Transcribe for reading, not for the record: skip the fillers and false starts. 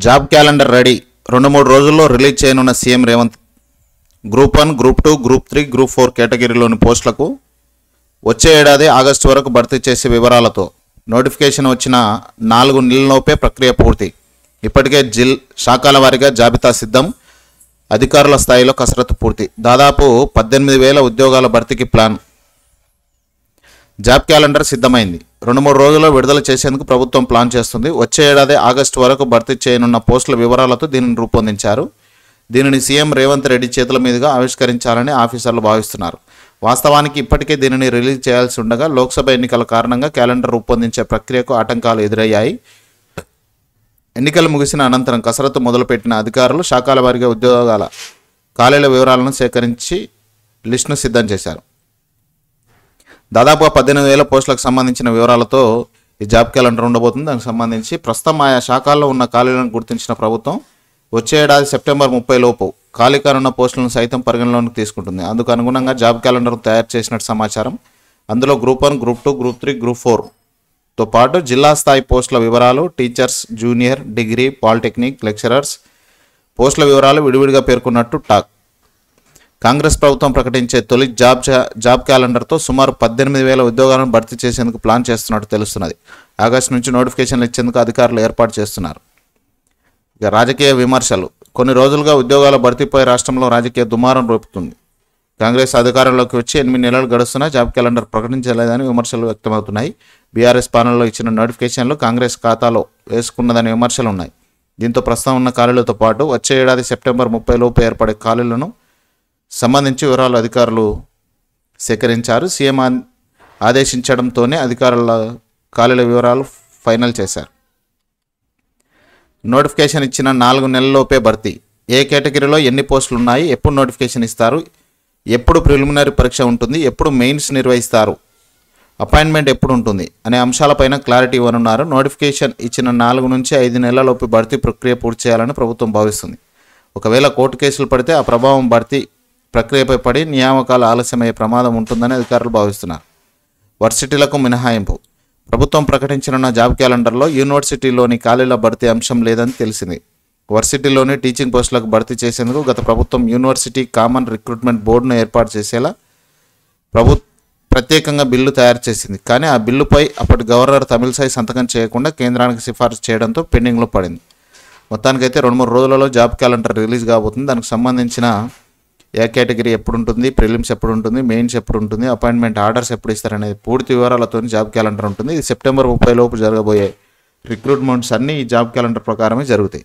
Job calendar ready. 2-3 రోజుల్లో release చేయనున్న CM Revanth. Group 1, group 2, group 3, group 4 కేటగిరీలోని పోస్టులకు వచ్చే ఏడాది ఆగస్టు వరకు భర్తీ చేసే వివరాలతో నోటిఫికేషన్ వచ్చిన 4 నెలల్లోపే ప్రక్రియ పూర్తి. ఇప్పటికే శాఖల వారీగా జాబితా సిద్ధం. అధికారుల స్థాయిలో కసరత్తు పూర్తి. దాదాపు 18,000 ఉద్యోగాల భర్తీకి ప్లాన్. జాబ్ క్యాలెండర్ సిద్ధమైంది. 2-3 రోజుల్లో విడుదల చేసేందుకు ప్రభుత్వం ప్లాన్ చేస్తుంది. వచ్చే ఏడాది ఆగస్టు వరకు భర్తీ చేయనున్న పోస్టుల వివరాలతో దీనిని రూపొందించారు. దీనిని సీఎం రేవంత్ రెడ్డి చేతుల మీదుగా ఆవిష్కరించాలని ఆఫీసర్లు భావిస్తున్నారు. వాస్తవానికి ఇప్పటికే దీనిని రిలీజ్ చేయాల్సి ఉండగా లోక్సభ ఎన్నికల కారణంగా క్యాలెండర్ రూపొందించే ప్రక్రియకు ఆటంకాలు ఎదురయ్యాయి. ఎన్నికలు ముగిసిన అనంతరం కసరత్తు మొదలుపెట్టిన అధికారులు శాఖల వారీగా ఉద్యోగాల ఖాళీల వివరాలను సేకరించి లిస్టును సిద్ధం చేశారు. దాదాపుగా 18,000 పోస్టులకు సంబంధించిన వివరాలతో ఈ జాబ్ క్యాలెండర్ ఉండబోతుంది. దానికి సంబంధించి ప్రస్తుతం ఆయా శాఖల్లో ఉన్న ఖాళీలను గుర్తించిన ప్రభుత్వం వచ్చే ఏడాది సెప్టెంబర్ 30 లోపు ఖాళీ కానున్న పోస్టులను సైతం పరిగణలోకి తీసుకుంటుంది. అందుకు అనుగుణంగా జాబ్ క్యాలెండర్ తయారు చేసినట్టు సమాచారం. అందులో గ్రూప్ 1, గ్రూప్ 2, గ్రూప్ 3, గ్రూప్ 4తో పాటు జిల్లా స్థాయి పోస్టుల వివరాలు, teachers, junior, degree, polytechnic, lecturers పోస్టుల వివరాలు విడివిడిగా పేర్కొన్నట్టు టాక్. కాంగ్రెస్ ప్రభుత్వం ప్రకటించే తొలి జాబ్ క్యాలెండర్తో సుమారు 18,000 ఉద్యోగాలను భర్తీ చేసేందుకు ప్లాన్ చేస్తున్నట్టు తెలుస్తున్నది. ఆగస్టు నుంచి నోటిఫికేషన్లు ఇచ్చేందుకు అధికారులు ఏర్పాటు చేస్తున్నారు. ఇక రాజకీయ విమర్శలు. కొన్ని రోజులుగా ఉద్యోగాల భర్తీపై రాష్ట్రంలో రాజకీయ దుమారం రేపుతుంది. కాంగ్రెస్ అధికారంలోకి వచ్చి 8 నెలలు గడుస్తున్నా జాబ్ క్యాలెండర్ ప్రకటించలేదని విమర్శలు వ్యక్తమవుతున్నాయి. బీఆర్ఎస్ పాలనలో ఇచ్చిన నోటిఫికేషన్లు కాంగ్రెస్ ఖాతాలో వేసుకున్నదని విమర్శలు ఉన్నాయి. దీంతో ప్రస్తుతం ఉన్న ఖాళీలతో పాటు వచ్చే ఏడాది సెప్టెంబర్ 30 లోపు ఏర్పడే ఖాళీలను సంబంధించి వివరాలు అధికారులు సేకరించారు. సీఎం ఆదేశించడంతోనే అధికారుల ఖాళీల వివరాలు ఫైనల్ చేశారు. నోటిఫికేషన్ ఇచ్చిన 4 నెలల్లోపే భర్తీ. ఏ కేటగిరీలో ఎన్ని పోస్టులు ఉన్నాయి, ఎప్పుడు నోటిఫికేషన్ ఇస్తారు, ఎప్పుడు ప్రిలిమినరీ పరీక్ష ఉంటుంది, ఎప్పుడు మెయిన్స్ నిర్వహిస్తారు, అపాయింట్మెంట్ ఎప్పుడు ఉంటుంది అనే అంశాలపైన క్లారిటీ ఇవ్వనున్నారు. నోటిఫికేషన్ ఇచ్చిన 4 నుంచి 5 నెలలలోపు భర్తీ ప్రక్రియ పూర్తి చేయాలని ప్రభుత్వం భావిస్తుంది. ఒకవేళ కోర్టు కేసులు పడితే ఆ ప్రభావం భర్తీ ప్రక్రియపై పడి నియామకాలు ఆలస్యమయ్యే ప్రమాదం ఉంటుందని అధికారులు భావిస్తున్నారు. వర్సిటీలకు మినహాయింపు. ప్రభుత్వం ప్రకటించనున్న జాబ్ క్యాలెండర్లో యూనివర్సిటీలోని ఖాళీల భర్తీ అంశం లేదని తెలిసింది. వర్సిటీలోని టీచింగ్ పోస్టులకు భర్తీ చేసేందుకు గత ప్రభుత్వం యూనివర్సిటీ కామన్ రిక్రూట్మెంట్ బోర్డును ఏర్పాటు చేసేలా ప్రత్యేకంగా బిల్లు తయారు చేసింది. కానీ ఆ బిల్లుపై అప్పటి గవర్నర్ తమిళసై సంతకం చేయకుండా కేంద్రానికి సిఫారసు చేయడంతో పెండింగ్లో పడింది. మొత్తానికైతే 2-3 రోజులలో జాబ్ క్యాలెండర్ రిలీజ్ కాబోతుంది. దానికి సంబంధించిన ఏ కేటగిరీ ఎప్పుడు ఉంటుంది, ప్రిలిమ్స్ ఎప్పుడు ఉంటుంది, మెయిన్స్ ఎప్పుడు ఉంటుంది, అపాయింట్మెంట్ ఆర్డర్స్ ఎప్పుడు ఇస్తారనేది పూర్తి వివరాలతో జాబ్ క్యాలెండర్ ఉంటుంది. ఇది సెప్టెంబర్ 30 లోపు జరగబోయే రిక్రూట్మెంట్స్ అన్నీ ఈ జాబ్ క్యాలెండర్ ప్రకారమే జరుగుతాయి.